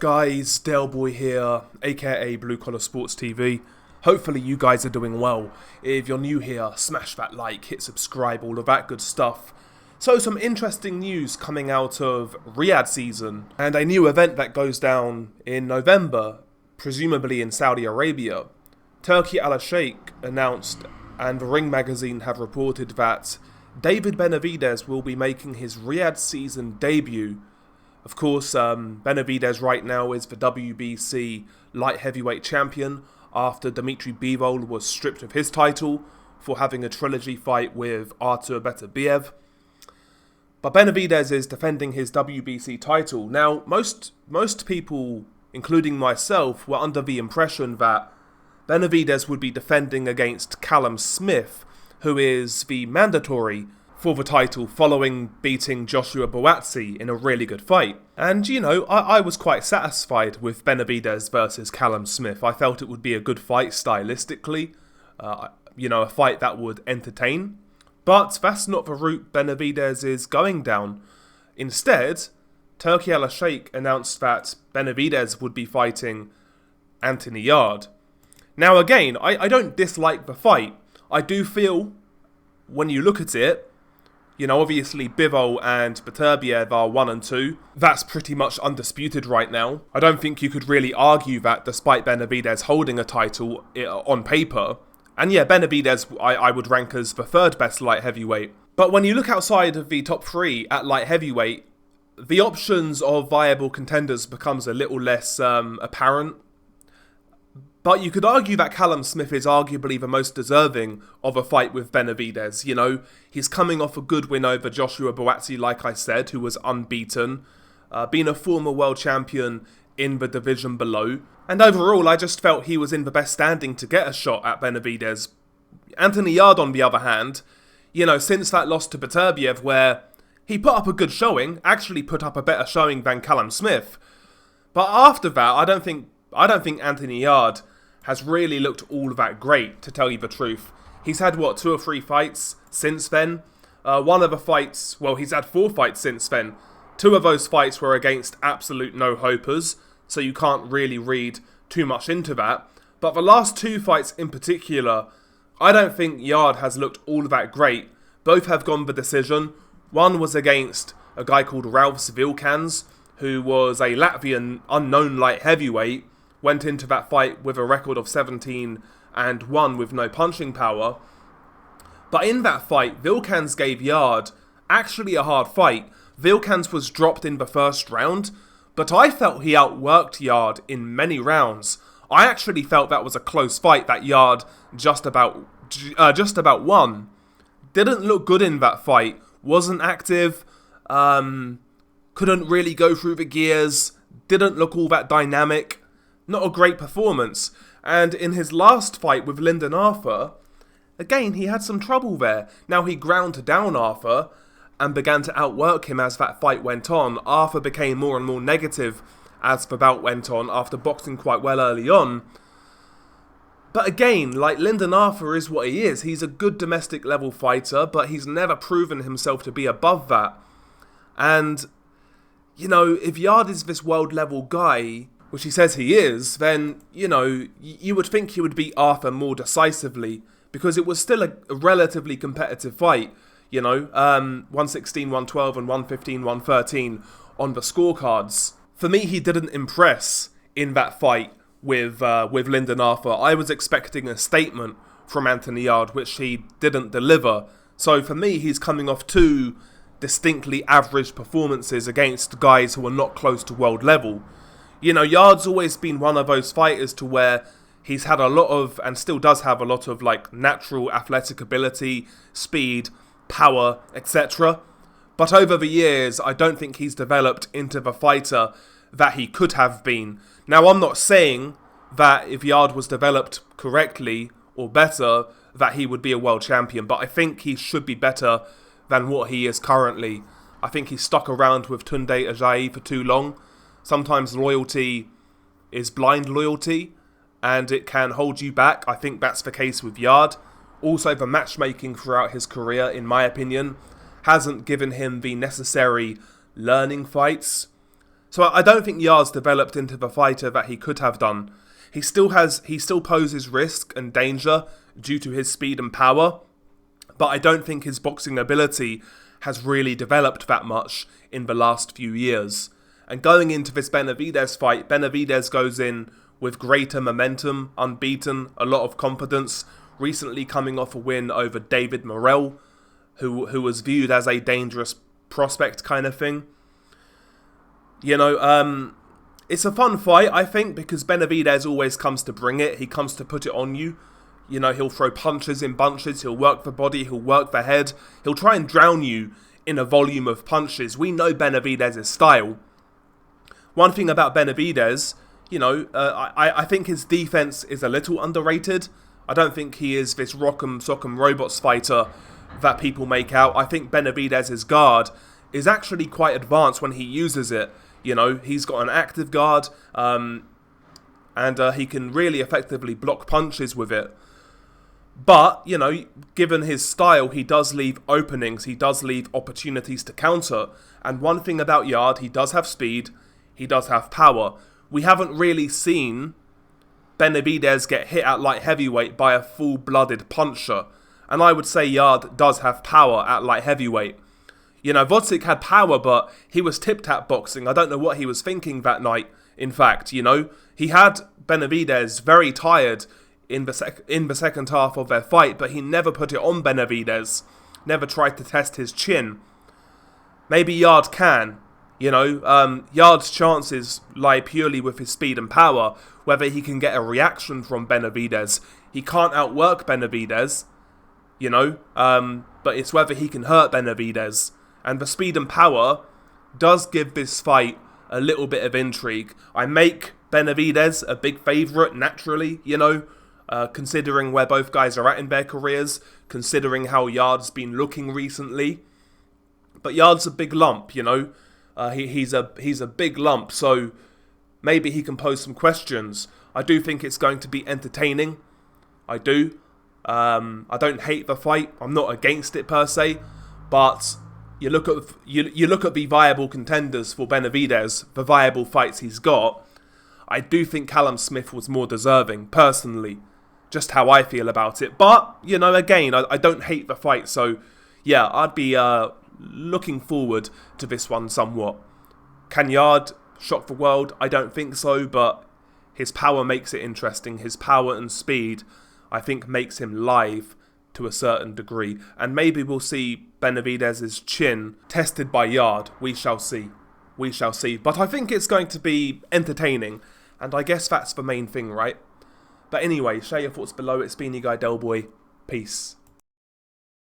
guys, Dale Boy here, aka Blue Collar Sports TV. Hopefully you guys are doing well. If you're new here, smash that like, hit subscribe, all of that good stuff. So some interesting news coming out of Riyadh season, and a new event that goes down in November, presumably in Saudi Arabia. Turki Al-Sheikh announced, and the Ring magazine have reported that David Benavidez will be making his Riyadh season debut. Of course, Benavidez right now is the WBC light heavyweight champion after Dmitry Bivol was stripped of his title for having a trilogy fight with Artur Beterbiev. But Benavidez is defending his WBC title. Now, most people, including myself, were under the impression that Benavidez would be defending against Callum Smith, who is the mandatory for the title following beating Joshua Buatsi in a really good fight. And, you know, I was quite satisfied with Benavidez versus Callum Smith. I felt it would be a good fight stylistically, a fight that would entertain. But that's not the route Benavidez is going down. Instead, Turki Al-Sheikh announced that Benavidez would be fighting Anthony Yarde. Now again, I don't dislike the fight. I do feel, when you look at it, obviously Bivol and Beterbiev are 1 and 2. That's pretty much undisputed right now. I don't think you could really argue that despite Benavidez holding a title on paper. And yeah, Benavidez I would rank as the third best light heavyweight. But when you look outside of the top 3 at light heavyweight, the options of viable contenders becomes a little less apparent. But you could argue that Callum Smith is arguably the most deserving of a fight with Benavidez. He's coming off a good win over Joshua Buatsi, like I said, who was unbeaten, being a former world champion in the division below. And overall, I just felt he was in the best standing to get a shot at Benavidez. Anthony Yarde, on the other hand, since that loss to Beterbiev, where he put up a good showing, actually put up a better showing than Callum Smith. But after that, I don't think Anthony Yarde has really looked all that great, to tell you the truth. He's had, 2 or 3 fights since then? One of the fights, he's had 4 fights since then. 2 of those fights were against absolute no-hopers, so you can't really read too much into that. But the last 2 fights in particular, I don't think Yarde has looked all that great. Both have gone the decision. One was against a guy called Ralphs Vilkans, who was a Latvian unknown light heavyweight, went into that fight with a record of 17-1 with no punching power. But in that fight, Vilkans gave Yarde actually a hard fight. Vilkans was dropped in the first round, but I felt he outworked Yarde in many rounds. I actually felt that was a close fight that Yarde just about won. Didn't look good in that fight. Wasn't active. Couldn't really go through the gears. Didn't look all that dynamic. Not a great performance. And in his last fight with Lyndon Arthur, again, he had some trouble there. Now, he ground down Arthur and began to outwork him as that fight went on. Arthur became more and more negative as the bout went on after boxing quite well early on. But again, Lyndon Arthur is what he is. He's a good domestic level fighter, but he's never proven himself to be above that. And, if Yarde is this world level guy, which he says he is, then, you would think he would beat Arthur more decisively, because it was still a relatively competitive fight, 116, 112 and 115, 113 on the scorecards. For me, he didn't impress in that fight with Lyndon Arthur. I was expecting a statement from Anthony Yarde, which he didn't deliver. So for me, he's coming off 2 distinctly average performances against guys who are not close to world level. Yarde's always been one of those fighters to where he's had a lot of, and still does have a lot of, natural athletic ability, speed, power, etc. But over the years, I don't think he's developed into the fighter that he could have been. Now, I'm not saying that if Yarde was developed correctly or better, that he would be a world champion, but I think he should be better than what he is currently. I think he's stuck around with Tunde Ajayi for too long. Sometimes loyalty is blind loyalty, and it can hold you back. I think that's the case with Yarde. Also, the matchmaking throughout his career, in my opinion, hasn't given him the necessary learning fights. So I don't think Yarde's developed into the fighter that he could have done. He still poses risk and danger due to his speed and power, but I don't think his boxing ability has really developed that much in the last few years. And going into this Benavidez fight, Benavidez goes in with greater momentum, unbeaten, a lot of confidence, recently coming off a win over David Morrell, who was viewed as a dangerous prospect kind of thing. You know, it's a fun fight, I think, because Benavidez always comes to bring it. He comes to put it on you. You know, he'll throw punches in bunches. He'll work the body. He'll work the head. He'll try and drown you in a volume of punches. We know Benavidez's style. One thing about Benavidez, you know, I think his defense is a little underrated. I don't think he is this rock'em sock'em robots fighter that people make out. I think Benavidez's guard is actually quite advanced when he uses it. You know, he's got an active guard, and he can really effectively block punches with it. But, you know, given his style, he does leave openings, he does leave opportunities to counter. And one thing about Yarde, he does have speed, he does have power. We haven't really seen Benavidez get hit at light heavyweight by a full-blooded puncher. And I would say Yarde does have power at light heavyweight. You know, Vodzik had power, but he was tip-tap boxing. I don't know what he was thinking that night, in fact, you know. He had Benavidez very tired in the second half of their fight, but he never put it on Benavidez. Never tried to test his chin. Maybe Yarde can. You know, Yarde's chances lie purely with his speed and power, whether he can get a reaction from Benavidez. He can't outwork Benavidez, you know, but it's whether he can hurt Benavidez. And the speed and power does give this fight a little bit of intrigue. I make Benavidez a big favourite naturally, you know, considering where both guys are at in their careers, considering how Yarde's been looking recently. But Yarde's a big lump, you know. He's a big lump, so maybe he can pose some questions. I do think it's going to be entertaining. I do. I don't hate the fight. I'm not against it per se, but you look at the viable contenders for Benavidez, the viable fights he's got. I do think Callum Smith was more deserving, personally. Just how I feel about it. But, you know, again, I don't hate the fight, so yeah, I'd be looking forward to this one somewhat. Can Yarde shock the world? I don't think so, but his power makes it interesting. His power and speed, I think, makes him live to a certain degree. And maybe we'll see Benavidez's chin tested by Yarde. We shall see. We shall see. But I think it's going to be entertaining. And I guess that's the main thing, right? But anyway, share your thoughts below. It's been your guy Delboy. Peace.